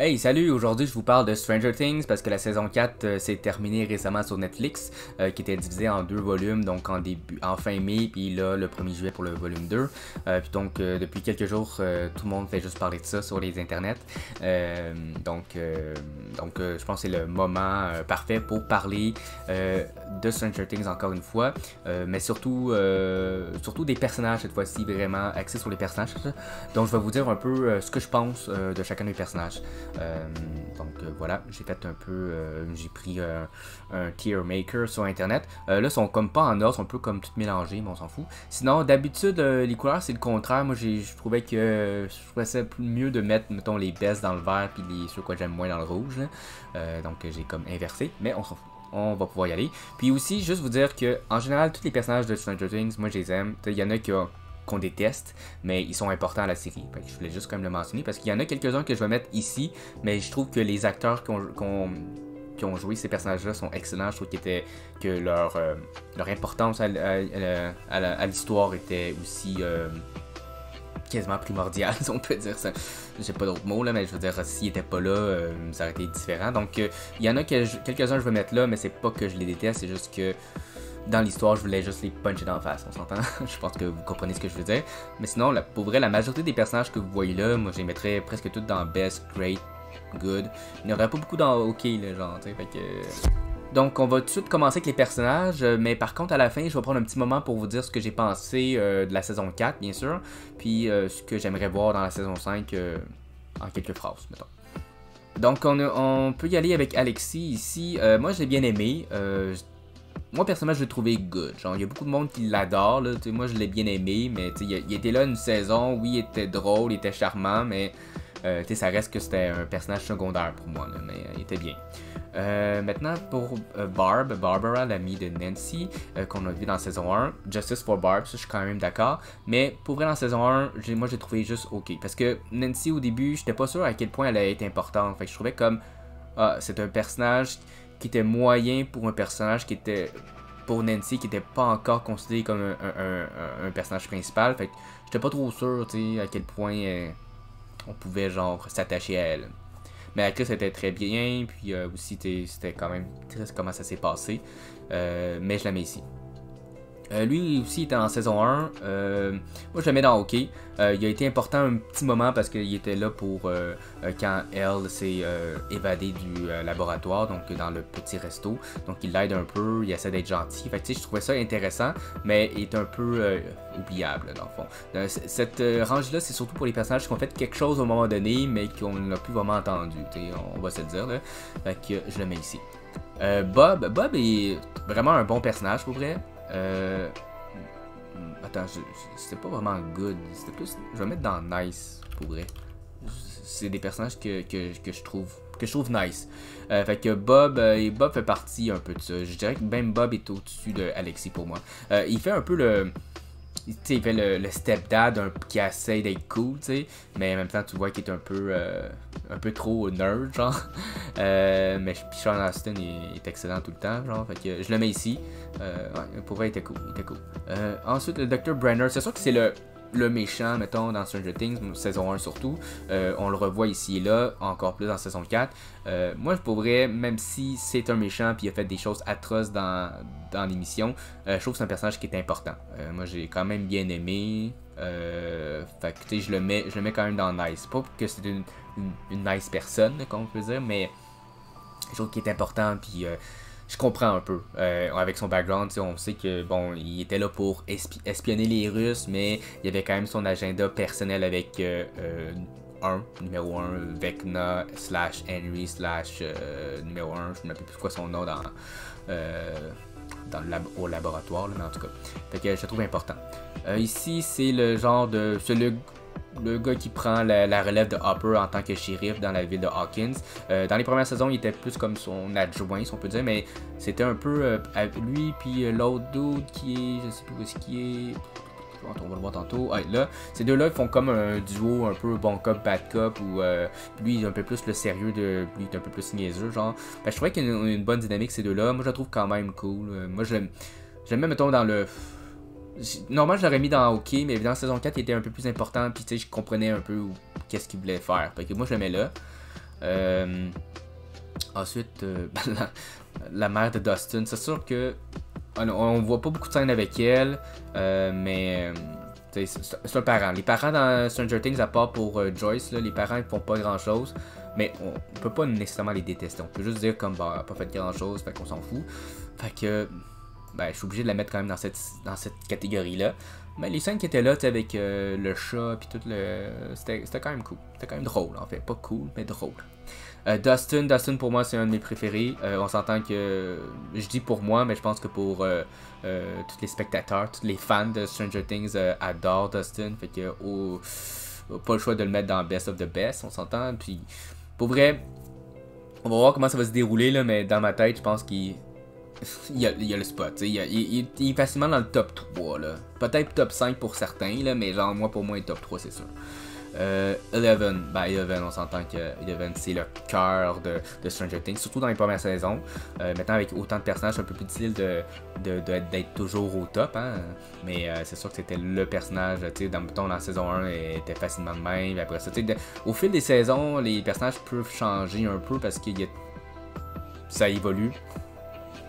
Hey, salut! Aujourd'hui, je vous parle de Stranger Things parce que la saison 4 s'est terminée récemment sur Netflix, qui était divisée en deux volumes, donc en fin mai, puis là, le 1er juillet pour le volume 2. Puis donc, depuis quelques jours, tout le monde fait juste parler de ça sur les internets. Je pense que c'est le moment parfait pour parler de Stranger Things encore une fois, mais surtout des personnages cette fois-ci, vraiment axés sur les personnages. Donc, je vais vous dire un peu ce que je pense de chacun des personnages. Voilà, j'ai fait un peu, j'ai pris un tier maker sur internet. Là, ils sont comme pas en ordre, sont un peu comme tout mélangés, mais on s'en fout. Sinon, d'habitude, les couleurs c'est le contraire. Moi, je trouvais que je trouvais ça mieux de mettre, mettons, les best dans le vert puis ceux que j'aime moins dans le rouge. Donc, j'ai comme inversé, mais on s'en fout. On va pouvoir y aller. Puis aussi, juste vous dire que en général, tous les personnages de Stranger Things, moi, je les aime. Il y en a qu'on déteste, mais ils sont importants à la série. Je voulais juste quand même le mentionner parce qu'il y en a quelques-uns que je vais mettre ici, mais je trouve que les acteurs qui ont joué ces personnages-là sont excellents. Je trouve que leur importance à l'histoire était aussi quasiment primordiale, si on peut dire ça. J'ai pas d'autres mots là, mais je veux dire, s'ils n'étaient pas là, ça aurait été différent. Donc, il y en a quelques-uns que je vais mettre là, mais c'est pas que je les déteste, c'est juste que dans l'histoire, je voulais juste les puncher d'en face, on s'entend? Je pense que vous comprenez ce que je veux dire. Mais sinon, pour vrai, la majorité des personnages que vous voyez là, moi je les mettrais presque tous dans Best, Great, Good. Il n'y aurait pas beaucoup dans OK, là, genre, tu sais, fait que... Donc, on va tout de suite commencer avec les personnages, mais par contre, à la fin, je vais prendre un petit moment pour vous dire ce que j'ai pensé de la saison 4, bien sûr, puis ce que j'aimerais voir dans la saison 5 en quelques phrases, mettons. Donc, on peut y aller avec Alexis ici. Moi, je l'ai bien aimé. Moi, personnellement, je l'ai trouvé good. Genre, il y a beaucoup de monde qui l'adore, là. Moi, je l'ai bien aimé, mais il était là une saison. Oui, il était drôle, il était charmant, mais ça reste que c'était un personnage secondaire pour moi, là, mais il était bien. Maintenant, pour Barbara, l'amie de Nancy, qu'on a vu dans saison 1. Justice for Barb, ça, je suis quand même d'accord. Mais pour vrai, dans saison 1, moi, j'ai trouvé juste OK. Parce que Nancy, au début, j'étais pas sûr à quel point elle allait être importante. Fait que je trouvais comme, c'est un personnage qui était moyen pour un personnage qui était, pour Nancy, qui était pas encore considéré comme un personnage principal. Fait que j'étais pas trop sûr, tu sais, à quel point on pouvait, genre, s'attacher à elle. Mais l'actrice était très bien, puis aussi, c'était quand même triste comment ça s'est passé. Mais je la mets ici. Lui aussi était en saison 1. Moi je le mets dans OK. Il a été important un petit moment parce qu'il était là pour quand elle s'est évadée du laboratoire, donc dans le petit resto. Donc il l'aide un peu, il essaie d'être gentil. Fait que je trouvais ça intéressant, mais il est un peu oubliable dans le fond. Cette range-là, c'est surtout pour les personnages qui ont fait quelque chose au moment donné, mais qu'on n'a plus vraiment entendu. On va se le dire. Là. Fait que je le mets ici. Bob est vraiment un bon personnage pour vrai. Attends, c'était pas vraiment good. C'était plus. Je vais mettre dans nice pour vrai. C'est des personnages que je trouve nice. Fait que Bob fait partie un peu de ça. Je dirais que même Bob est au-dessus de Alexis pour moi. Il fait un peu le. Il fait le stepdad qui essaie d'être cool, t'sais, mais en même temps, tu vois qu'il est un peu trop nerd, genre. Mais Sean Astin est excellent tout le temps, genre. Fait que je le mets ici. Ouais, pour vrai, il était cool. Ensuite, le Dr. Brenner, c'est sûr que c'est le méchant, mettons, dans Stranger Things, saison 1 surtout. On le revoit ici et là, encore plus dans saison 4. Moi, pour vrai, même si c'est un méchant puis il a fait des choses atroces dans l'émission, je trouve que c'est un personnage qui est important. Moi, j'ai quand même bien aimé. Fait que, tu sais, je le mets quand même dans nice. Pas que c'est une nice personne, comme on peut dire, mais je trouve qu'il est important puis je comprends un peu. Avec son background, on sait que bon, il était là pour espionner les Russes, mais il y avait quand même son agenda personnel avec numéro 1, Vecna / Henry / numéro 1, je ne me rappelle plus quoi son nom au laboratoire, là, mais en tout cas. Fait que je le trouve important. Ici, c'est le genre de. C'est le gars qui prend la relève de Hopper en tant que shérif dans la ville de Hawkins. Dans les premières saisons, il était plus comme son adjoint, si on peut dire, mais c'était un peu lui puis l'autre dude qui est, je sais plus où est-ce qu'il est. On va le voir tantôt. Ah, là, ces deux-là, ils font comme un duo un peu bon cop, bad cop, où lui, il est un peu plus le sérieux de. Lui, il est un peu plus niaiseux, genre. Je trouvais qu'il y a une bonne dynamique, ces deux-là. Moi, je la trouve quand même cool. Moi, je l'aime, mettons, dans le. Normalement, je l'aurais mis dans OK, mais dans saison 4, il était un peu plus important, puis tu sais, je comprenais un peu qu'est-ce qu'il voulait faire. Fait que moi, je le mets là. Ensuite, la mère de Dustin, c'est sûr que on voit pas beaucoup de scènes avec elle, mais c'est un parent. Les parents dans Stranger Things, à part pour Joyce, là, les parents ils font pas grand chose, mais on peut pas nécessairement les détester. On peut juste dire comme bah, elle a pas fait grand chose, fait qu'on s'en fout. Fait que ben, je suis obligé de la mettre quand même dans cette catégorie-là. Mais les scènes qui étaient là, avec le chat puis tout le. C'était quand même cool. C'était quand même drôle en fait. Pas cool, mais drôle. Dustin pour moi c'est un de mes préférés. On s'entend que je dis pour moi, mais je pense que pour tous les spectateurs, tous les fans de Stranger Things adorent Dustin. Fait que pas le choix de le mettre dans Best of the Best, on s'entend. Puis pour vrai, on va voir comment ça va se dérouler là, mais dans ma tête, je pense qu'il y a le spot. Il est facilement dans le top 3 là. Peut-être top 5 pour certains là, mais genre pour moi il est top 3 c'est sûr. Eleven, on s'entend que Eleven c'est le cœur de Stranger Things, surtout dans les premières saisons. Maintenant avec autant de personnages, c'est un peu plus difficile d'être toujours au top, hein? Mais c'est sûr que c'était le personnage, dans la saison 1, elle était facilement de même. Après ça, au fil des saisons, les personnages peuvent changer un peu parce que ça évolue.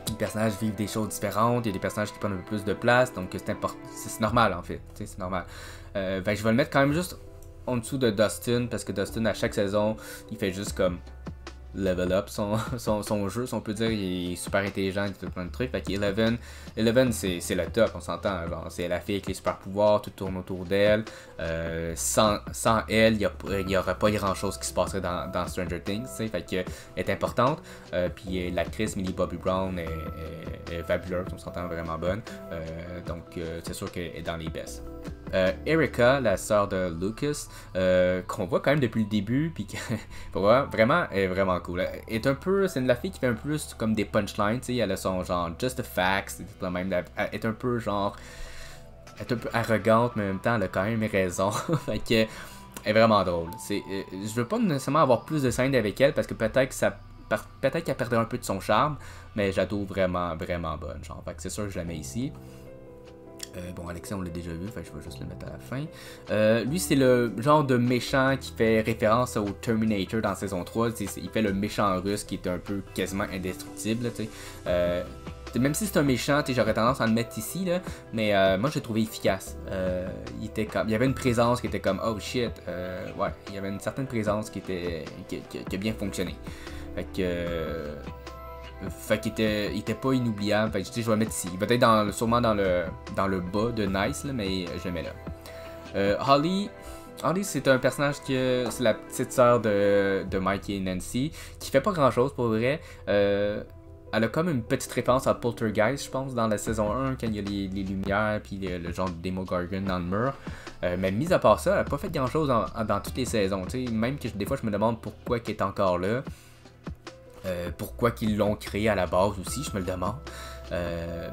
Les personnages vivent des choses différentes, il y a des personnages qui prennent un peu plus de place, donc c'est normal en fait, c'est normal. Je vais le mettre quand même juste en dessous de Dustin, parce que Dustin à chaque saison il fait juste comme level up son jeu, si on peut dire. Il est super intelligent, il fait plein de trucs. Fait que Eleven c'est le top, on s'entend, genre c'est la fille avec les super pouvoirs, tout tourne autour d'elle. Sans elle, il n'y aurait pas grand chose qui se passerait dans Stranger Things, fait que elle est importante. Puis l'actrice Millie Bobby Brown est fabuleuse, on s'entend, vraiment bonne. Donc c'est sûr qu'elle est dans les best. Erica, la sœur de Lucas, qu'on voit quand même depuis le début, puis vraiment, elle est vraiment cool. C'est la fille qui fait un peu plus comme des punchlines, elle a son genre just the facts, même, elle est un peu genre, elle est un peu arrogante, mais en même temps, elle a quand même raison. Fait que, elle est vraiment drôle. Je veux pas nécessairement avoir plus de scènes avec elle, parce que peut-être qu'elle perdrait un peu de son charme, mais je la trouve vraiment, vraiment bonne. Genre, fait que c'est sûr que je la mets ici. Alexia, on l'a déjà vu, fait que je vais juste le mettre à la fin. Lui, c'est le genre de méchant qui fait référence au Terminator dans saison 3. Il fait le méchant russe qui est un peu quasiment indestructible. Même si c'est un méchant, j'aurais tendance à le mettre ici, là, mais moi, je l'ai trouvé efficace. Il y avait une présence qui était comme, oh shit, ouais, il y avait une certaine présence qui a bien fonctionné. Fait qu'il était pas inoubliable. Fait que je vais le mettre ici. Il va être sûrement dans le bas de Nice, là, mais je le mets là. Holly, c'est un personnage c'est la petite sœur de Mike et Nancy, qui fait pas grand chose pour vrai. Elle a comme une petite référence à Poltergeist, je pense, dans la saison 1, quand il y a les lumières puis le genre de Demogorgon dans le mur. Mais mis à part ça, elle a pas fait grand chose dans toutes les saisons. Même que des fois, je me demande pourquoi elle est encore là. Pourquoi qu'ils l'ont créé à la base aussi, je me le demande.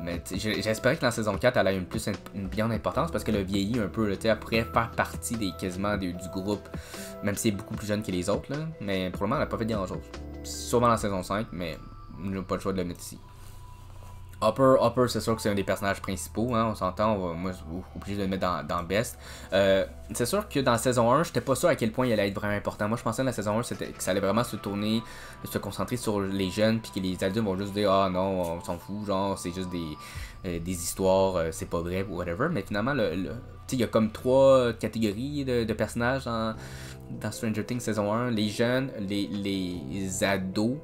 Mais j'espérais que dans la saison 4, elle ait une bien importance parce qu'elle a vieilli un peu. Elle pourrait faire partie quasiment du groupe, même si elle est beaucoup plus jeune que les autres. Là. Mais pour le moment, elle n'a pas fait grand chose. Sûrement dans la saison 5, mais on n'a pas le choix de le mettre ici. Hopper, c'est sûr que c'est un des personnages principaux, hein, on s'entend, moi je suis obligé de le mettre dans Best. C'est sûr que dans la saison 1, j'étais pas sûr à quel point il allait être vraiment important. Moi je pensais que la saison 1, que ça allait vraiment se concentrer sur les jeunes, puis que les adultes vont juste dire ah non, on s'en fout, genre c'est juste des histoires, c'est pas vrai, ou whatever. Mais finalement, il y a comme 3 catégories de personnages dans Stranger Things saison 1, les jeunes, les ados,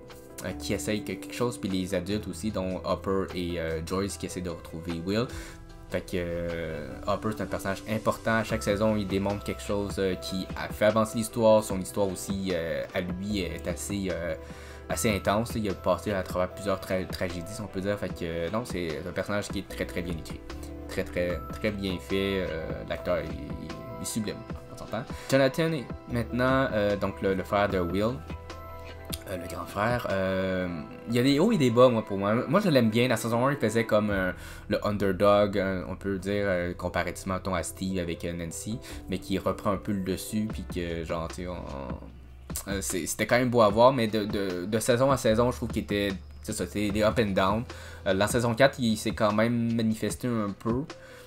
qui essayent quelque chose, puis les adultes aussi, dont Hopper et Joyce qui essaient de retrouver Will. Fait que Hopper c'est un personnage important. À chaque saison, il démontre quelque chose qui a fait avancer l'histoire. Son histoire aussi, à lui, est assez intense. Il a passé à travers plusieurs tragédies, si on peut dire. Fait que non, c'est un personnage qui est très très bien écrit. Très très très bien fait. L'acteur est sublime, on s'entend. Jonathan est maintenant donc le frère de Will. Le grand frère, il y a des hauts et des bas, pour moi. Moi, je l'aime bien. La saison 1, il faisait comme le underdog, on peut dire, comparativement à Steve avec Nancy, mais qui reprend un peu le dessus, puis que, genre, tu sais, c'était quand même beau à voir, mais de saison à saison, je trouve qu'il était c'est ça, c'est des up and down. La saison 4, il s'est quand même manifesté un peu.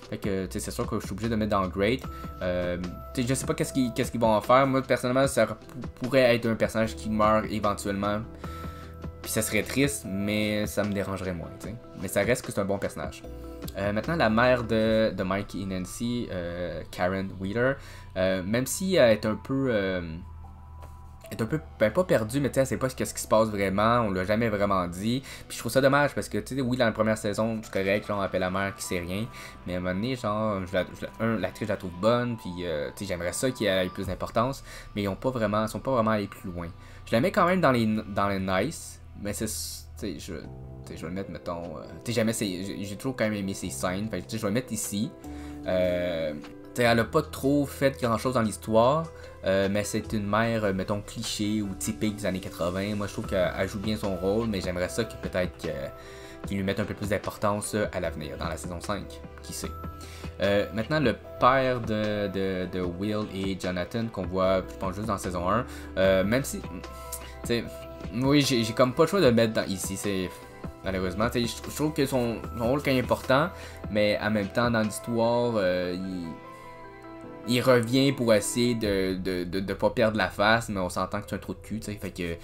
Fait que c'est sûr que je suis obligé de mettre dans Great. Je sais pas qu'est-ce qu'ils vont en faire. Moi personnellement ça pourrait être un personnage qui meurt éventuellement. Puis ça serait triste, mais ça me dérangerait moins. T'sais. Mais ça reste que c'est un bon personnage. Maintenant la mère de Mike et Nancy, Karen Wheeler, même si elle est un peu... ben, pas perdue, mais tu sais, elle sait pas ce qui se passe vraiment, on l'a jamais vraiment dit. Puis je trouve ça dommage parce que, tu sais, oui, dans la première saison, c'est correct, genre, on appelle la mère qui sait rien. Mais à un moment donné, genre, l'actrice, je la trouve bonne, puis, tu sais, j'aimerais ça qu'il y ait plus d'importance. Mais ils sont pas vraiment allés plus loin. Je la mets quand même dans les nice, mais c'est. Tu sais, je vais le mettre, mettons. Tu sais, j'ai toujours quand même aimé ses scènes, fait que, tu sais, je vais le mettre ici. Elle a pas trop fait grand chose dans l'histoire, mais c'est une mère, mettons, cliché ou typique des années 80. Moi, je trouve qu'elle joue bien son rôle, mais j'aimerais ça que peut-être qu'ils lui mettent un peu plus d'importance à l'avenir, dans la saison 5, qui sait. Maintenant, le père de Will et Jonathan, qu'on voit, je pense, juste dans saison 1, même si, tu sais, oui, j'ai comme pas le choix de le mettre ici, c'est... Malheureusement, je trouve que son rôle est important, mais en même temps, dans l'histoire, il revient pour essayer de pas perdre la face, mais on s'entend que c'est un trou de cul, tu sais, fait que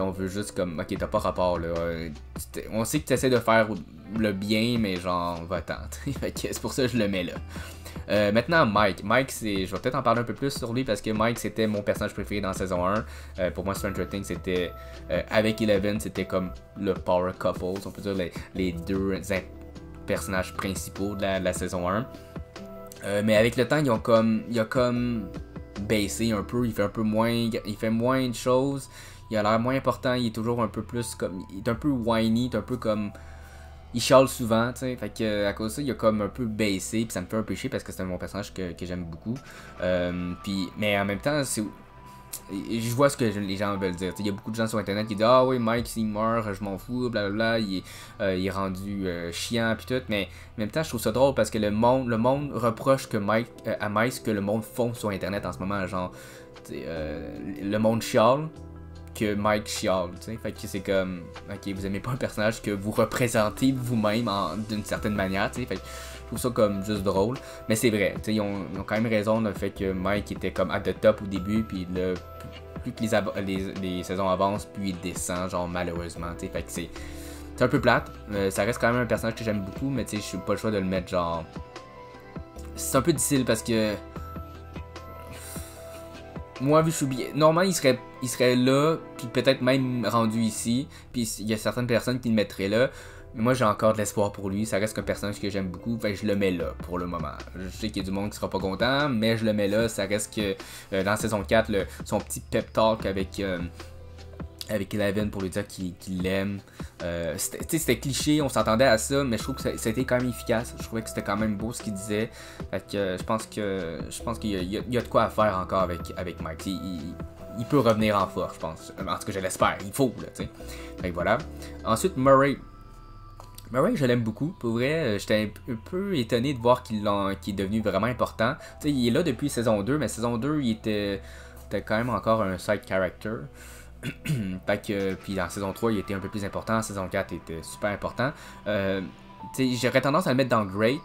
on veut juste comme, ok, t'as pas rapport là, on sait que tu essaies de faire le bien, mais genre, va-t'en, fait que c'est pour ça que je le mets là. Maintenant Mike, je vais peut-être en parler un peu plus sur lui parce que Mike c'était mon personnage préféré dans saison 1. Pour moi Stranger Things c'était, avec Eleven c'était comme le power couple, on peut dire les deux personnages principaux de la saison 1. Mais avec le temps, il a comme baissé un peu, il fait moins de choses, il a l'air moins important, il est toujours un peu plus comme, il est un peu whiny, il est un peu comme, il chiale souvent, tu sais, fait que à cause de ça, il a comme un peu baissé, puis ça me fait un peu chier parce que c'est mon personnage que j'aime beaucoup. Mais en même temps, je vois ce que les gens veulent dire. Il y a beaucoup de gens sur internet qui disent ah oui Mike s'il meurt je m'en fous blablabla, il est rendu chiant pis tout, mais en même temps je trouve ça drôle parce que le monde reproche que à Mike ce que le monde font sur internet en ce moment, genre le monde chiale que Mike chiale, tu sais, fait que c'est comme ok vous aimez pas un personnage que vous représentez vous-même d'une certaine manière, tu sais, fait que je trouve ça comme juste drôle, mais c'est vrai, tu sais, ils ont quand même raison dans le fait que Mike était comme at the top au début, puis là, plus que les saisons avancent, plus il descend, genre malheureusement, tu sais, fait que c'est un peu plate, ça reste quand même un personnage que j'aime beaucoup, mais tu sais, je suis pas le choix de le mettre genre, c'est un peu difficile parce que moi, vu que je suis bien, normalement il serait là, puis peut-être même rendu ici, puis il y a certaines personnes qui le mettraient là. Mais moi j'ai encore de l'espoir pour lui, ça reste qu'un personnage que j'aime beaucoup, fait que je le mets là pour le moment. Je sais qu'il y a du monde qui sera pas content, mais je le mets là, ça reste que dans saison 4, son petit pep talk avec Eleven pour lui dire qu'il l'aime. C'était cliché, on s'attendait à ça, mais je trouve que c'était quand même efficace. Je trouvais que c'était quand même beau ce qu'il disait. Fait que je pense qu'il y a de quoi à faire encore avec Mike. Il peut revenir en force, je pense. En tout cas, je l'espère. Il faut, là, tu sais. Fait que voilà. Ensuite, Murray, je l'aime beaucoup. Pour vrai, j'étais un peu étonné de voir qu'il est devenu vraiment important. T'sais, il est là depuis saison 2, mais saison 2, il était quand même encore un side character. Fait que, puis dans saison 3, il était un peu plus important. Saison 4, il était super important. J'aurais tendance à le mettre dans Great.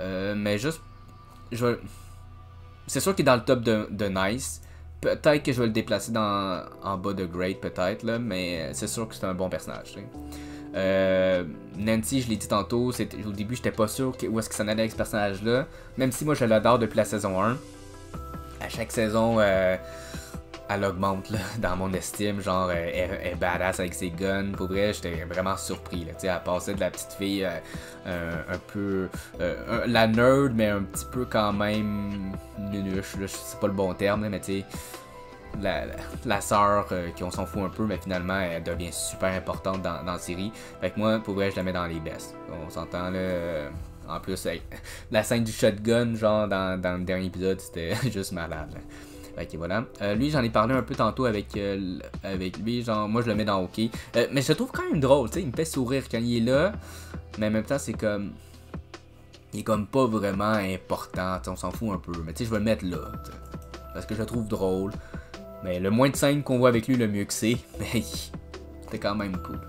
Mais juste... C'est sûr qu'il est dans le top de Nice. Peut-être que je vais le déplacer en bas de Great, peut-être, là, mais c'est sûr que c'est un bon personnage. Nancy, je l'ai dit tantôt, au début, j'étais pas sûr où est-ce que ça allait avec ce personnage-là. Même si moi, je l'adore depuis la saison 1. À chaque saison, elle augmente là, dans mon estime. Genre, elle est badass avec ses guns. Pour vrai, j'étais vraiment surpris. Là, elle passait de la petite fille un peu... la nerd, mais un petit peu quand même nunuche. Là, c'est pas le bon terme, là, mais tu sais... La sœur qui on s'en fout un peu, mais finalement elle devient super importante dans la série. Fait que moi, pour vrai, je la mets dans les best. On s'entend là. En plus, la scène du shotgun, genre dans le dernier épisode, c'était juste malade. Là. Fait que voilà. Lui, j'en ai parlé un peu tantôt avec lui. Genre, moi, je le mets dans OK. Mais je le trouve quand même drôle, tu sais. Il me fait sourire quand il est là. Mais en même temps, c'est comme. Il est comme pas vraiment important. On s'en fout un peu. Mais tu sais, je vais le mettre là. T'sais. Parce que je le trouve drôle. Mais le moins de scènes qu'on voit avec lui, le mieux que c'est. Mais c'était quand même cool.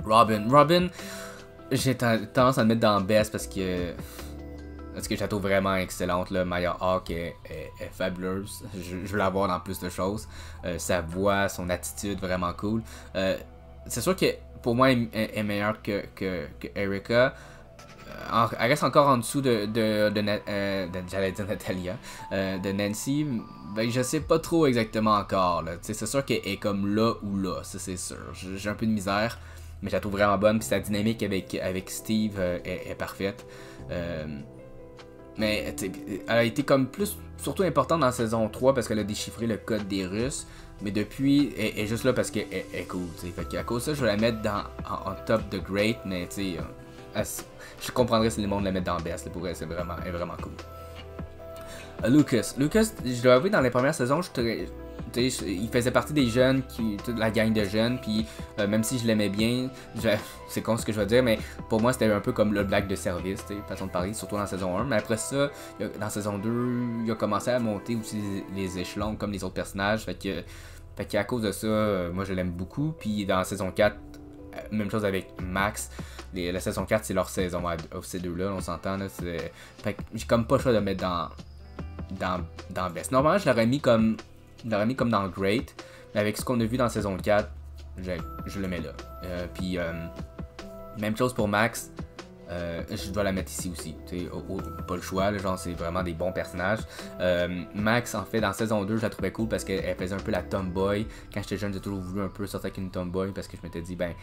Robin, j'ai tendance à le mettre dans Best parce que je la trouve vraiment excellente. Là. Maya Hawke est fabuleuse. Je veux la voir dans plus de choses. Sa voix, son attitude, vraiment cool. C'est sûr que pour moi, elle est meilleure que Erika. Elle reste encore en dessous j'allais dire Natalia, de Nancy. Ben, je sais pas trop exactement encore. C'est sûr qu'elle est comme là ou là, ça c'est sûr. J'ai un peu de misère, mais je la trouve vraiment bonne. Puis sa dynamique avec Steve est parfaite. Mais elle a été comme surtout importante dans la saison 3 parce qu'elle a déchiffré le code des Russes. Mais depuis, elle est juste là parce qu'elle est cool. Fait qu'à cause de ça, je vais la mettre en top de Great. Mais tu sais, je comprendrais si le monde la met dans Best. Pour elle, elle est vraiment cool. Lucas, je dois avouer, dans les premières saisons, il faisait partie des jeunes, toute la gang de jeunes, puis même si je l'aimais bien, c'est con ce que je veux dire, mais pour moi c'était un peu comme le black de service, façon de parler, surtout dans la saison 1, mais après ça, dans saison 2, il a commencé à monter aussi les échelons comme les autres personnages, fait qu'à cause de ça, moi je l'aime beaucoup, puis dans la saison 4, même chose avec Max, la saison 4 c'est leur saison, ces deux-là, on s'entend, là, fait que j'ai comme pas le choix de mettre dans Best. Normalement je l'aurais mis comme dans Great, mais avec ce qu'on a vu dans la saison 4, je le mets là. Puis, même chose pour Max, je dois la mettre ici aussi. Pas le choix, là, genre c'est vraiment des bons personnages. Max, en fait, dans saison 2, je la trouvais cool parce qu'elle faisait un peu la tomboy. Quand j'étais jeune, j'ai toujours voulu un peu sortir avec une tomboy parce que je m'étais dit, ben,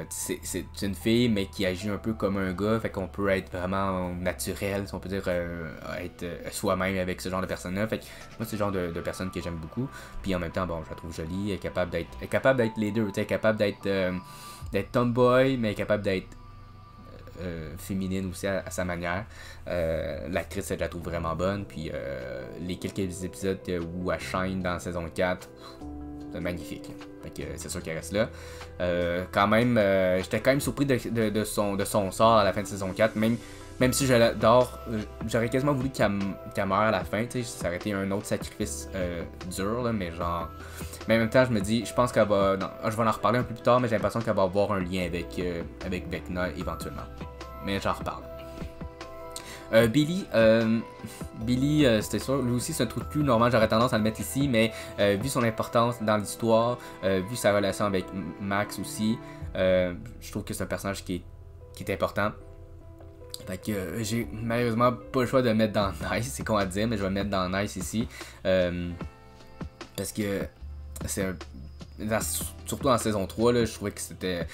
c'est une fille mais qui agit un peu comme un gars, fait qu'on peut être vraiment naturel, si on peut dire, être soi-même avec ce genre de personne-là. Fait que moi c'est le genre de personne que j'aime beaucoup, puis en même temps bon je la trouve jolie, elle est capable d'être les deux, elle est capable d'être tomboy mais elle est capable d'être féminine aussi à sa manière. L'actrice je la trouve vraiment bonne, puis les quelques épisodes où elle shine dans la saison 4, c'est magnifique. Fait que c'est sûr qu'elle reste là. Quand même, j'étais quand même surpris de son sort à la fin de saison 4. Même si je l'adore, j'aurais quasiment voulu qu'elle meure à la fin. Ça aurait été un autre sacrifice dur, là, mais genre. Mais en même temps, je me dis, je pense qu'elle va. Non, je vais en reparler un peu plus tard, mais j'ai l'impression qu'elle va avoir un lien avec Vecna éventuellement. Mais j'en reparle. Billy, c'était sûr, lui aussi c'est un trou de cul, normalement j'aurais tendance à le mettre ici, mais vu son importance dans l'histoire, vu sa relation avec Max aussi, je trouve que c'est un personnage qui est important. Fait que j'ai malheureusement pas le choix de le mettre dans Nice, c'est con à dire, mais je vais le mettre dans Nice ici. Parce que surtout dans la saison 3, là, je trouvais que c'était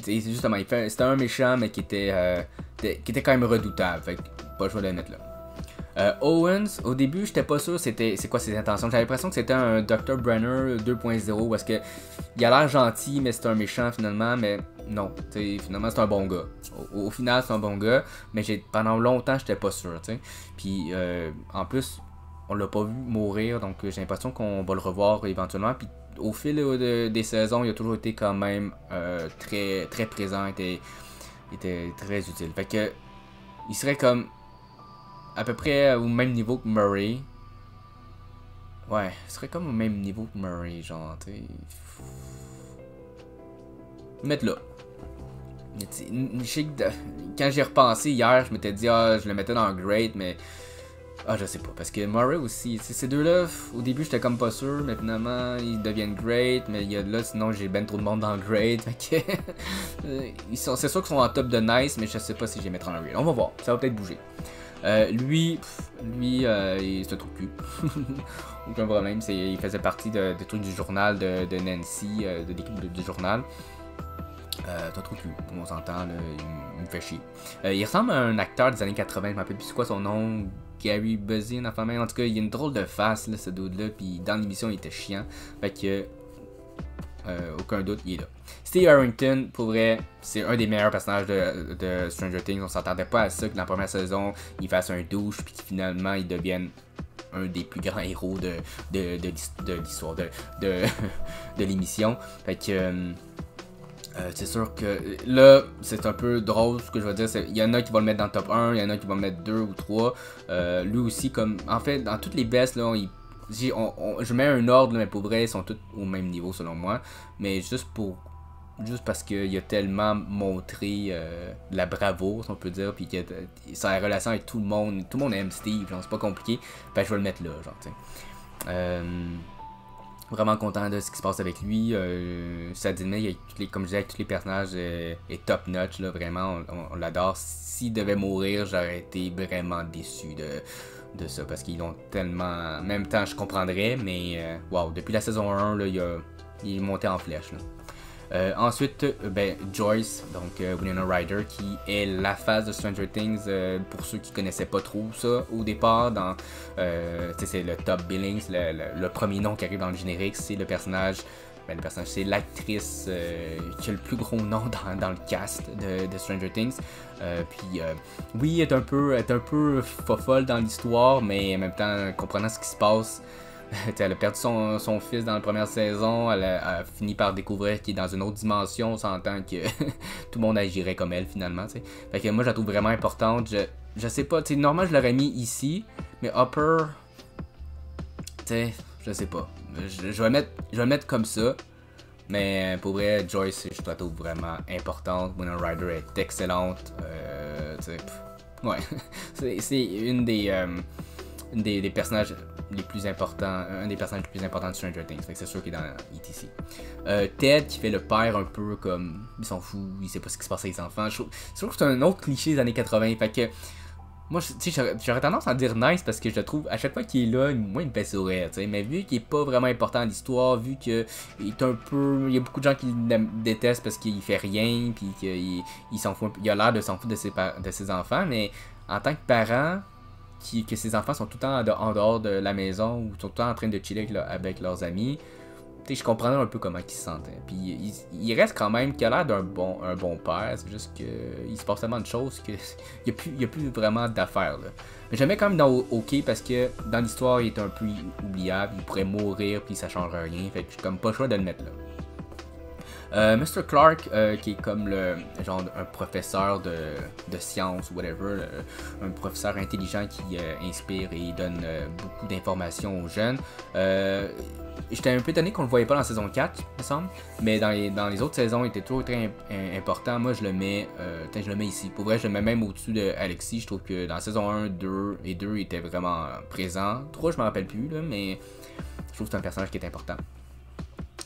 justement, c'était un méchant, mais qui était quand même redoutable. Fait que pas le choix de le mettre là. Owens, au début, j'étais pas sûr c'est quoi ses intentions. J'avais l'impression que c'était un Dr. Brenner 2.0 parce que il a l'air gentil, mais c'est un méchant finalement. Mais non, finalement c'est un bon gars. Au final, c'est un bon gars, mais pendant longtemps, j'étais pas sûr. Puis en plus, on l'a pas vu mourir, donc j'ai l'impression qu'on va le revoir éventuellement. Puis au fil des saisons, il a toujours été quand même très, très présent, était très utile. Fait que il serait comme à peu près au même niveau que Murray. Ouais, il serait comme au même niveau que Murray, genre, tu sais. Mettre là. Je sais que quand j'ai repensé hier, je m'étais dit, je le mettais dans Great, mais. Je sais pas, parce que Murray aussi, ces deux-là, au début j'étais comme pas sûr, mais finalement ils deviennent Great, mais il y a là, sinon j'ai ben trop de monde dans Great, fait que c'est sûr qu'ils sont en top de Nice, mais je sais pas si je les mettrai en Great. On va voir, ça va peut-être bouger. Lui, il se trouve plus. Aucun problème, il faisait partie des trucs du journal de Nancy, de l'équipe du journal. T'as trop cul, on s'entend, il me fait chier. Il ressemble à un acteur des années 80, je m'appelle plus c'est quoi son nom, Gary Busey, en tout cas, il a une drôle de face, là, ce dude-là, puis dans l'émission, il était chiant. Fait que, aucun doute, il est là. Steve Harrington, pour vrai, c'est un des meilleurs personnages de Stranger Things. On s'attendait pas à ça que dans la première saison, il fasse un douche, puis que finalement, il devienne un des plus grands héros de l'histoire de l'émission. Fait que. C'est sûr que là, c'est un peu drôle ce que je veux dire. Il y en a qui vont le mettre dans le top 1, il y en a qui vont le mettre 2 ou 3. Lui aussi, comme en fait, dans toutes les bests, là, je mets un ordre, mais pour vrai, ils sont tous au même niveau selon moi. Mais juste parce qu'il a tellement montré de la bravoure, si on peut dire, puis que sa relation avec tout le monde aime Steve, genre c'est pas compliqué, ben je vais le mettre là, genre, tu sais. Vraiment content de ce qui se passe avec lui. Sa dynamique, comme je disais, avec tous les personnages est top notch, là, vraiment, on l'adore. S'il devait mourir, j'aurais été vraiment déçu de ça, parce qu'ils l'ont tellement... En même temps, je comprendrais, mais wow, depuis la saison 1, là, il est monté en flèche, là. Ensuite, Joyce, donc Winona Ryder, qui est la face de Stranger Things, pour ceux qui connaissaient pas trop ça au départ, c'est le top billing, le premier nom qui arrive dans le générique, c'est le personnage, c'est l'actrice qui a le plus gros nom dans le cast de Stranger Things. Oui, elle est un peu fofolle dans l'histoire, mais en même temps, comprenant ce qui se passe, elle a perdu son fils dans la première saison, elle a fini par découvrir qu'il est dans une autre dimension, on s'entend que tout le monde agirait comme elle finalement, t'sais. Fait que moi je la trouve vraiment importante, je sais pas, normalement je l'aurais mis ici, mais Hopper, je sais pas, je vais le mettre comme ça, mais pour vrai, Joyce, je la trouve vraiment importante, Winona Ryder est excellente, ouais, c'est une des personnages les plus importants, un des personnages les plus importants de Stranger Things, fait que c'est sûr qu'il est dans ETC. Ted qui fait le père un peu comme, il s'en fout, il sait pas ce qui se passe avec les enfants, je trouve que c'est un autre cliché des années 80, fait que moi j'aurais tendance à dire nice parce que je le trouve, à chaque fois qu'il est là, moi il me fait sourire, t'sais. Mais vu qu'il est pas vraiment important dans l'histoire, vu que il est un peu, il y a beaucoup de gens qui le détestent parce qu'il fait rien, puis qu'il s'en fout, il a l'air de s'en foutre de ses enfants, mais en tant que parent, que ses enfants sont tout le temps en dehors de la maison ou sont tout le temps en train de chiller avec leurs amis, je comprenais un peu comment ils se sentaient. Puis il reste quand même qu'il a l'air d'un bon père, c'est juste qu'il se passe tellement de choses qu'il n'y a plus vraiment d'affaires. Mais j'aimais quand même dans OK parce que dans l'histoire il est un peu oubliable, il pourrait mourir puis ça change rien, fait que j'ai comme pas le choix de le mettre là. Mr. Clark, qui est comme genre un professeur de sciences ou whatever, un professeur intelligent qui inspire et donne beaucoup d'informations aux jeunes. J'étais un peu étonné qu'on le voyait pas dans la saison 4, il me semble, mais dans les autres saisons, il était toujours très important. Moi, je le mets ici. Pour vrai, je le mets même au-dessus de Alexis. Je trouve que dans la saison 1, 2 et 2, il était vraiment présent. 3, je me rappelle plus, là, mais je trouve que c'est un personnage qui est important.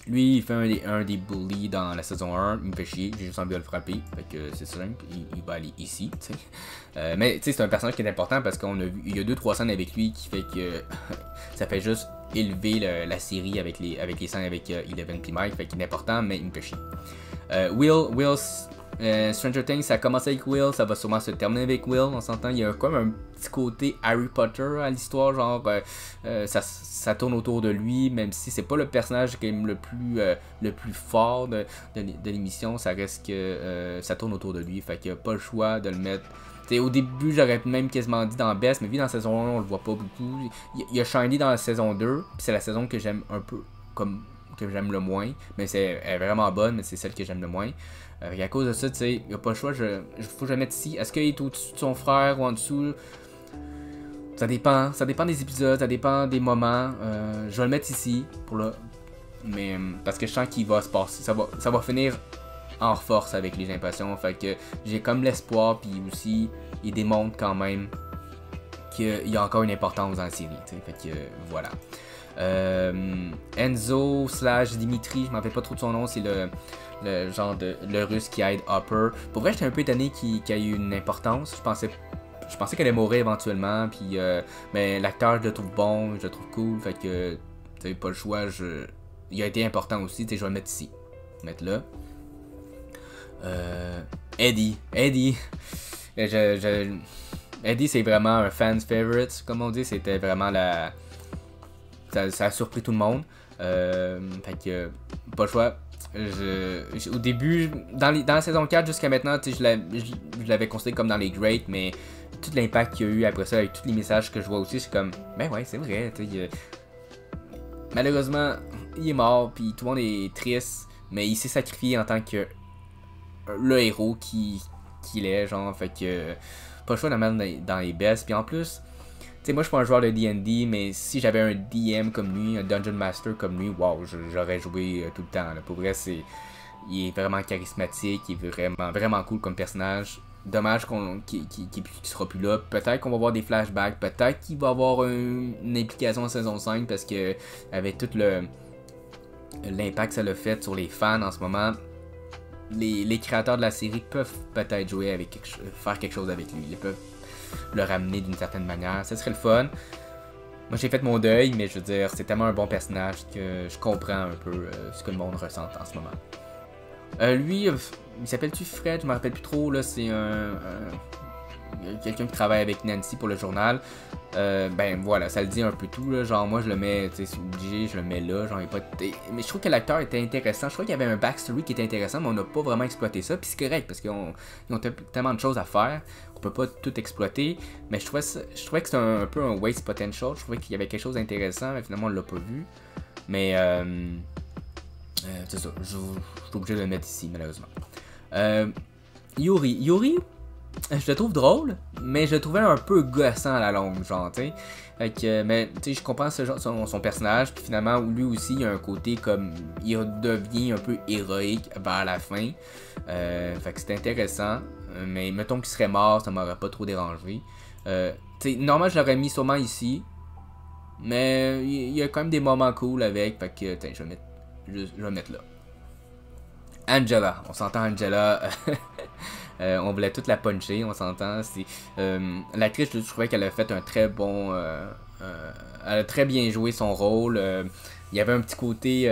Lui, il fait un des bullies dans la saison 1, il me fait chier, j'ai juste envie de le frapper, fait que c'est simple, il va aller ici, tu sais. Mais tu sais, c'est un personnage qui est important parce il y a 2-3 scènes avec lui qui fait que ça fait juste élever la série avec les scènes avec Eleven et Mike, fait qu'il est important, mais il me fait chier. Will, Stranger Things, ça a commencé avec Will, ça va sûrement se terminer avec Will, on s'entend, il y a comme un petit côté Harry Potter à l'histoire, genre ça tourne autour de lui, même si c'est pas le personnage qui est le plus fort de l'émission, ça reste que ça tourne autour de lui, fait qu'il n'y a pas le choix de le mettre. T'sais, au début, j'aurais même quasiment dit dans Best, mais vu dans la saison 1, on le voit pas beaucoup. Il y a shiny dans la saison 2, puis c'est la saison que j'aime un peu, comme que j'aime le moins, mais elle est vraiment bonne, mais c'est celle que j'aime le moins. Et à cause de ça, tu sais, il n'y a pas le choix, faut que je le mette ici. Est-ce qu'il est au-dessus de son frère ou en dessous? Ça dépend des épisodes, ça dépend des moments. Je vais le mettre ici, pour là. Mais parce que je sens qu'il va se passer, ça va finir en force avec les impatients. Fait que j'ai comme l'espoir, puis aussi, il démontre quand même qu'il y a encore une importance dans la série. T'sais. Fait que voilà. Enzo / Dimitri, je ne me rappelle pas trop de son nom, c'est le genre le russe qui aide Hopper. Pour vrai, j'étais un peu étonné qu'il ait eu une importance. Je pensais qu'elle allait mourir éventuellement, puis mais l'acteur, je le trouve bon, je le trouve cool, fait que t'as pas le choix, il a été important aussi, je vais le mettre ici. Mettre là. Eddie. Eddie, c'est vraiment un fan's favorite, comme on dit, c'était vraiment ça a surpris tout le monde. Fait que, pas le choix. Au début, dans la saison 4 jusqu'à maintenant, je l'avais considéré comme dans les greats, mais tout l'impact qu'il y a eu après ça, avec tous les messages que je vois aussi, c'est comme, ben ouais, c'est vrai. Malheureusement, il est mort, puis tout le monde est triste, mais il s'est sacrifié en tant que le héros qu'il est, genre, fait que pas le choix de le mettre dans les best. Puis en plus, sais, moi je suis pas un joueur de D&D, mais si j'avais un DM comme lui, un Dungeon Master comme lui, wow, j'aurais joué tout le temps. Là. Pour vrai, il est vraiment charismatique, il est vraiment cool comme personnage. Dommage qu'il sera plus là. Peut-être qu'on va voir des flashbacks, peut-être qu'il va avoir une implication en saison 5 parce que avec tout l'impact que ça a fait sur les fans en ce moment, les créateurs de la série peuvent peut-être jouer avec faire quelque chose avec lui. Ils peuvent le ramener d'une certaine manière. Ça serait le fun. Moi j'ai fait mon deuil, mais je veux dire, c'est tellement un bon personnage que je comprends un peu ce que le monde ressent en ce moment. Lui, il s'appelle-tu Fred? Je me rappelle plus trop. Là, c'est quelqu'un qui travaille avec Nancy pour le journal. Ben voilà, ça le dit un peu tout. Là. Genre, moi je le mets, tu sais, c'est obligé, je le mets là. Genre, mais je trouve que l'acteur était intéressant. Je trouve qu'il y avait un backstory qui était intéressant, mais on n'a pas vraiment exploité ça. Puis c'est correct parce qu'ils ont tellement de choses à faire. On peut pas tout exploiter. Mais je trouvais que c'était un peu un waste potential. Je trouvais qu'il y avait quelque chose d'intéressant, mais finalement on l'a pas vu. Mais c'est ça, je suis obligé de le mettre ici, malheureusement. Yuri, je le trouve drôle, mais je le trouvais un peu gossant à la longue, genre, tu sais. Mais, tu sais, je comprends son personnage, puis finalement, lui aussi, il a un côté comme. Il devient un peu héroïque vers la fin. Fait que c'est intéressant, mais mettons qu'il serait mort, ça m'aurait pas trop dérangé. Tu sais, normalement, je l'aurais mis sûrement ici, mais il y a quand même des moments cool avec, fait que, tiens, je vais mettre là. Angela, on s'entend Angela. On voulait toute la puncher, on s'entend. L'actrice, je trouvais qu'elle a fait un très bon. Elle a très bien joué son rôle. Il y avait un petit côté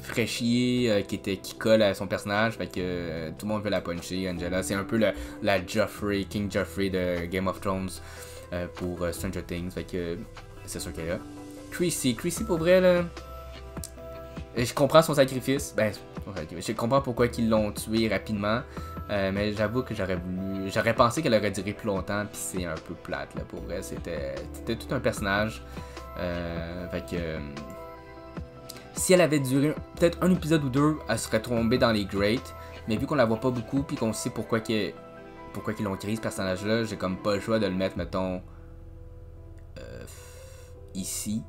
fraîchier qui colle à son personnage. Fait que tout le monde veut la puncher, Angela. C'est un peu la King Joffrey de Game of Thrones pour Stranger Things. Fait que c'est sûr qu'elle est là. Chrissy pour vrai là. Je comprends son sacrifice. Ben, je comprends pourquoi ils l'ont tué rapidement. Mais j'avoue que j'aurais pensé qu'elle aurait duré plus longtemps. Puis c'est un peu plate là. Pour vrai, c'était tout un personnage. Fait que si elle avait duré peut-être un épisode ou deux, elle serait tombée dans les greats. Mais vu qu'on la voit pas beaucoup, puis qu'on sait pourquoi qu'ils l'ont créé ce personnage-là, j'ai comme pas le choix de le mettre, mettons, ici.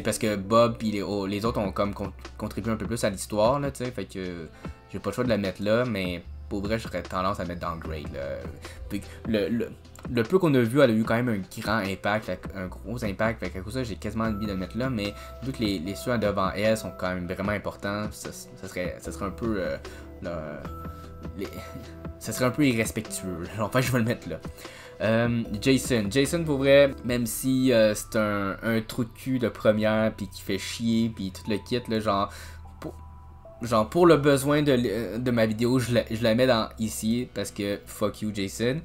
Parce que Bob et les autres ont comme contribué un peu plus à l'histoire, là, fait que j'ai pas le choix de la mettre là, mais pour vrai, j'aurais tendance à mettre dans Grade. Le peu qu'on a vu, elle a eu quand même un grand impact, un gros impact, fait que à cause de ça, j'ai quasiment envie de le mettre là, mais vu que les ceux devant elle sont quand même vraiment importants, ça serait un peu ça serait un peu irrespectueux. Enfin, je vais le mettre là. Jason pour vrai, même si c'est un trou de cul de première puis qui fait chier puis tout le kit là, genre pour le besoin de ma vidéo, je la mets ici parce que fuck you Jason.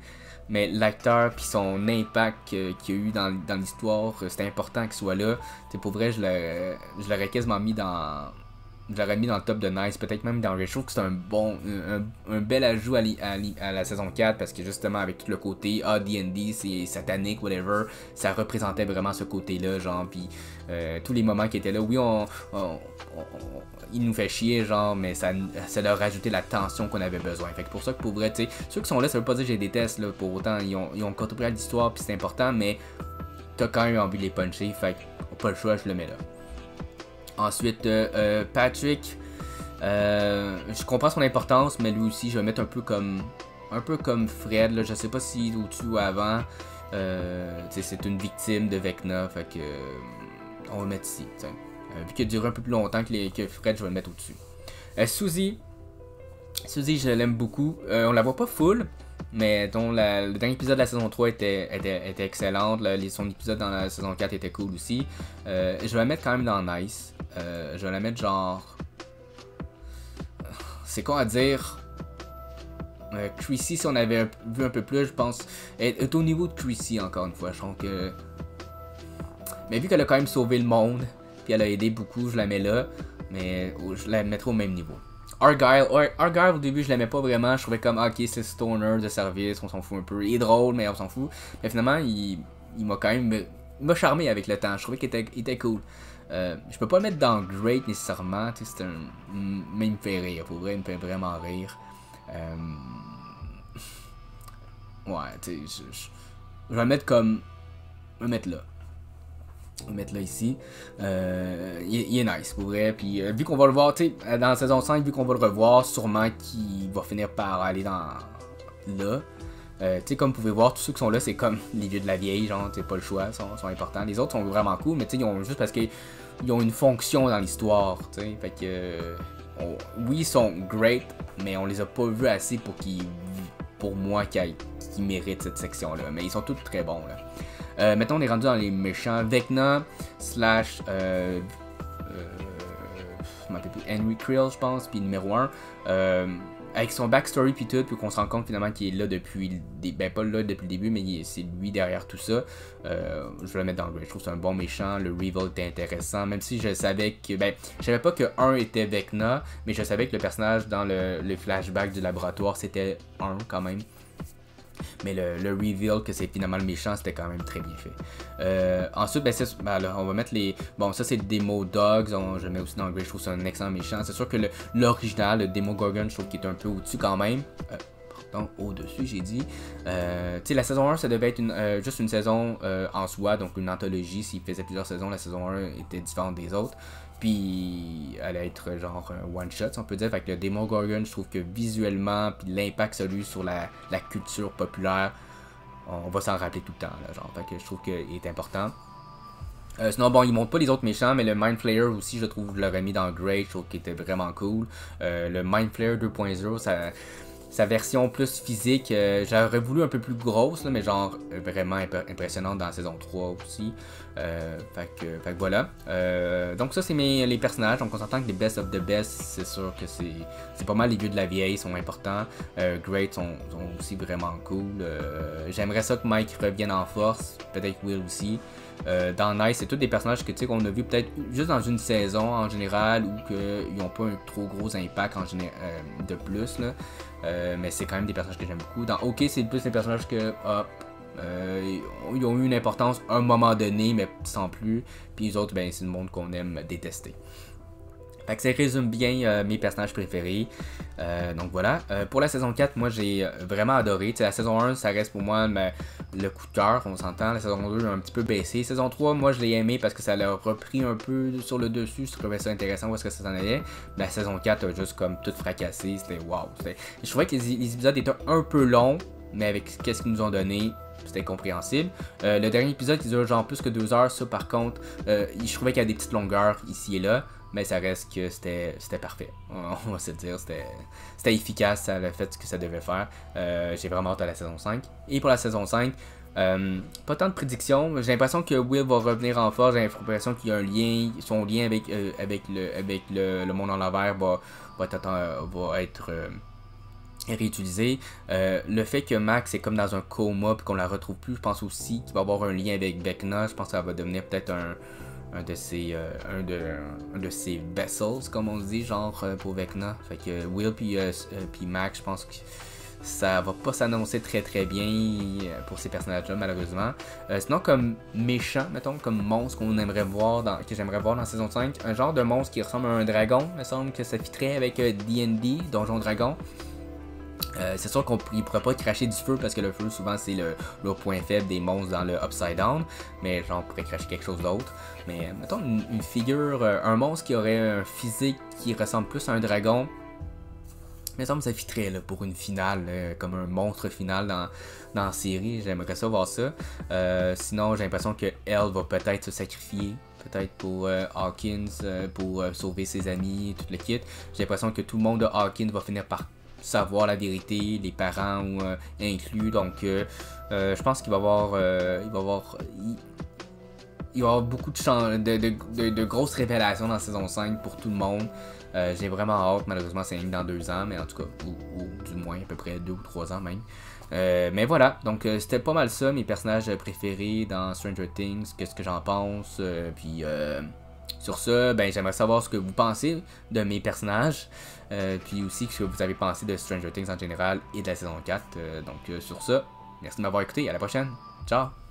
Mais l'acteur puis son impact qu'il y a eu dans l'histoire, c'était important qu'il soit là. T'sais, pour vrai, je l'aurais quasiment mis dans. Je l'aurais mis dans le top de Nice, peut-être même dans le show, que c'est un bel ajout à la saison 4 parce que justement avec tout le côté D&D, c'est satanique, whatever, ça représentait vraiment ce côté-là, genre, puis tous les moments qui étaient là, oui, il nous fait chier, genre, mais ça leur rajoutait la tension qu'on avait besoin. Fait que pour ça que pour vrai, tu sais, ceux qui sont là, ça veut pas dire que je les déteste, là, pour autant, ils ont contribué à l'histoire, puis c'est important, mais t'as quand même envie de les puncher, fait que pas le choix, je le mets là. Ensuite, Patrick, je comprends son importance, mais lui aussi, je vais mettre un peu comme Fred, là, je sais pas si au-dessus ou avant, c'est une victime de Vecna, fait que on va le mettre ici, vu qu'il a duré un peu plus longtemps que Fred, je vais le mettre au-dessus. Suzy, je l'aime beaucoup, on la voit pas full, mais dont le dernier épisode de la saison 3 était excellente, son épisode dans la saison 4 était cool aussi. Je vais la mettre quand même dans Nice. Je vais la mettre genre. C'est quoi à dire? Chrissy, si on avait vu un peu plus, je pense. Elle est au niveau de Chrissy encore une fois. Je trouve que. Mais vu qu'elle a quand même sauvé le monde, puis elle a aidé beaucoup, je la mets là. Mais je la mettrai au même niveau. Argyle, au début je l'aimais pas vraiment, je trouvais comme ok c'est stoner de service, on s'en fout un peu, il est drôle mais on s'en fout. Mais finalement il m'a quand même, il m'a charmé avec le temps, je trouvais qu'il était cool. Je peux pas le mettre dans Great nécessairement, tu sais, mais il me fait rire, pour vrai il me fait vraiment rire. Ouais, tu sais, je vais le mettre comme... Je vais le mettre là. On va mettre là ici. Il est nice pour vrai. Puis vu qu'on va le voir, tu sais, dans la saison 5, vu qu'on va le revoir, sûrement qu'il va finir par aller dans là. Tu sais, comme vous pouvez voir, tous ceux qui sont là, c'est comme les vieux de la vieille, genre, tu sais, pas le choix, sont importants. Les autres sont vraiment cool, mais tu sais, ils ont juste parce qu'ils ont une fonction dans l'histoire, tu sais. Fait que, oui, ils sont great, mais on les a pas vus assez pour moi, qu'ils méritent cette section-là. Mais ils sont tous très bons, là. Mettons, on est rendu dans les méchants. Vecna slash Henry Krill, je pense, puis numéro 1. Avec son backstory puis tout, puis qu'on se rend compte finalement qu'il est là depuis pas là depuis le début, mais c'est lui derrière tout ça. Je vais le mettre dans le grade. Je trouve que c'est un bon méchant. Le reveal était intéressant, même si je savais que je savais pas que 1 était Vecna, mais je savais que le personnage dans le flashback du laboratoire c'était 1 quand même. Mais le reveal que c'est finalement le méchant, c'était quand même très bien fait. Ensuite, là, on va mettre les... Bon, ça c'est le Demo Dogs, je le mets aussi dans le grade, je trouve que c'est un excellent méchant. C'est sûr que l'original, le Demo Gorgon, je trouve qu'il est un peu au-dessus quand même. Pardon, au-dessus, j'ai dit. Tu sais, la saison 1, ça devait être juste une saison en soi, donc une anthologie. S'il faisait plusieurs saisons, la saison 1 était différente des autres. Puis elle allait être genre un one-shot, si on peut dire. Fait que le Demogorgon, je trouve que visuellement, puis l'impact celui sur la culture populaire, on va s'en rappeler tout le temps, là, genre. Fait que je trouve qu'il est important. Sinon, bon, il montre pas les autres méchants, mais le Mind Flayer aussi, je trouve, je l'aurais mis dans Grey, je trouve qu'il était vraiment cool. Le Mind Flayer 2.0, sa version plus physique, j'aurais voulu un peu plus grosse, là, mais genre vraiment impressionnante dans la saison 3 aussi. Fait que voilà. Donc ça c'est les personnages, donc on s'entend que les best of the best, c'est sûr que c'est pas mal les vieux de la vieille, sont importants. Great sont aussi vraiment cool. J'aimerais ça que Mike revienne en force, peut-être Will aussi. Dans Nice, c'est tous des personnages que tu sais qu'on a vu peut-être juste dans une saison en général ou qu'ils n'ont pas un trop gros impact de plus là. Mais c'est quand même des personnages que j'aime beaucoup. Dans OK, c'est plus des personnages que ils ont eu une importance à un moment donné, mais sans plus. Puis les autres, ben c'est le monde qu'on aime détester. Fait que ça résume bien mes personnages préférés. Donc voilà. Pour la saison 4, moi j'ai vraiment adoré. T'sais, la saison 1, ça reste pour moi le coup de cœur, on s'entend. La saison 2 a un petit peu baissé. Saison 3, moi je l'ai aimé parce que ça l'a repris un peu sur le dessus. Je trouvais ça intéressant où est-ce que ça s'en allait. La saison 4 a juste comme tout fracassé. C'était wow. Je trouvais que les épisodes étaient un peu longs, mais avec qu'est-ce qu'ils nous ont donné, c'était compréhensible. Le dernier épisode qui dure genre plus que 2 heures, ça par contre, je trouvais qu'il y a des petites longueurs ici et là. Mais ça reste que c'était parfait. On va se le dire, c'était efficace, ça, le fait que ça devait faire. J'ai vraiment hâte à la saison 5. Et pour la saison 5, pas tant de prédictions. J'ai l'impression que Will va revenir en force. J'ai l'impression qu'il y a un lien, son lien avec le monde en l'envers va être réutilisé. Le fait que Max est comme dans un coma et qu'on la retrouve plus, je pense aussi qu'il va avoir un lien avec Vecna. Je pense que ça va devenir peut-être un de ses vessels, comme on dit, genre pour Vecna. Fait que Will puis Max, je pense que ça va pas s'annoncer très bien pour ces personnages-là, malheureusement. Sinon, comme méchant, mettons, comme monstre qu'on aimerait voir que j'aimerais voir dans saison 5, un genre de monstre qui ressemble à un dragon, il me semble que ça fitterait avec D&D, Donjon Dragon. C'est sûr qu'on ne pourrait pas cracher du feu parce que le feu souvent c'est le point faible des monstres dans le Upside Down, mais genre on pourrait cracher quelque chose d'autre. Mais mettons une figure, un monstre qui aurait un physique qui ressemble plus à un dragon, il me semble que ça fitterait là, pour une finale, comme un monstre final dans la série. J'aimerais ça voir ça. Sinon j'ai l'impression que Elle va peut-être se sacrifier. Peut-être pour Hawkins, pour sauver ses amis, tout le kit. J'ai l'impression que tout le monde de Hawkins va finir par savoir la vérité, les parents inclus, donc je pense qu'il va y avoir beaucoup de grosses révélations dans la saison 5 pour tout le monde. J'ai vraiment hâte, malheureusement c'est dans 2 ans, mais en tout cas, ou du moins à peu près 2 ou 3 ans même. Mais voilà, donc c'était pas mal ça, mes personnages préférés dans Stranger Things, qu'est-ce que j'en pense, puis sur ça, ben j'aimerais savoir ce que vous pensez de mes personnages, puis aussi ce que vous avez pensé de Stranger Things en général et de la saison 4. Donc sur ça, merci de m'avoir écouté, à la prochaine, ciao!